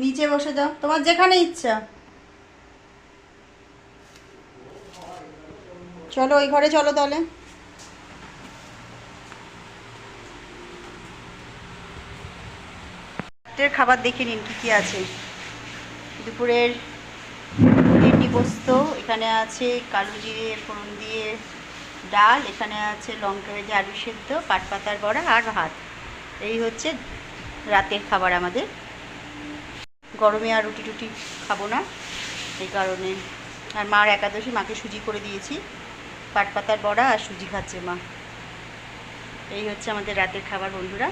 নিচে বসে যাও, তোমার যেখানে ইচ্ছা। চলো ওই ঘরে চলো তাহলে। রাত্রের খাবার দেখে নিন কী কী আছে। দুপুরের ভেন্ডি পোস্ত, এখানে আছে কালো জিরে ফোড়ন দিয়ে ডাল, এখানে আছে লঙ্কা ভেজে আলু সেদ্ধ, পাটপাতার বড়া আর ভাত। এই হচ্ছে রাতের খাবার আমাদের। গরমে আর রুটি টুটি খাবো না, এই কারণে। আর মার একাদশী, মাকে সুজি করে দিয়েছি, পাটপাতার বড়া আর সুজি খাচ্ছে মা। এই হচ্ছে আমাদের রাতের খাবার বন্ধুরা।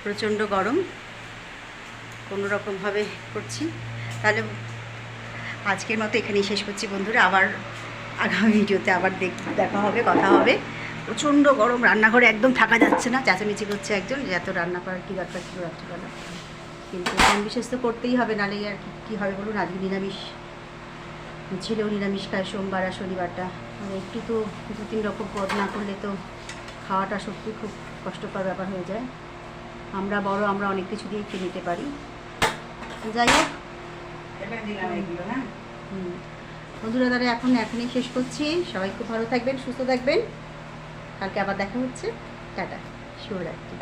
প্রচণ্ড গরম, কোনো রকমভাবে করছি। তাহলে আজকের মতো এখানেই শেষ করছি বন্ধুরা। আবার আগামী ভিডিওতে আবার দেখা হবে, কথা হবে। প্রচণ্ড গরম, রান্নাঘরে একদম থাকা যাচ্ছে না। চেঁচামেচি করছে একজন যে এত রান্না করার কী দরকার ছিল রাত্রিবেলা, কিন্তু কম বিশেষ তো করতেই হবে, নাহলে আর কী হবে বলুন। আজকে নিরামিষ ছেলেও নিরামিষ খায়, সোমবার আর শনিবারটা। মানে একটু তো 2-3 রকম পদ না করলে তো খাওয়াটা সত্যি খুব কষ্টকর ব্যাপার হয়ে যায়। আমরা বড়, আমরা অনেক কিছু দিয়ে খেয়ে নিতে পারি। যাই হোক, বন্ধুরা তাহলে এখনই শেষ করছি। সবাই খুব ভালো থাকবেন, সুস্থ থাকবেন। কালকে আবার দেখা হচ্ছে। টাটা, শুভরাত্রি।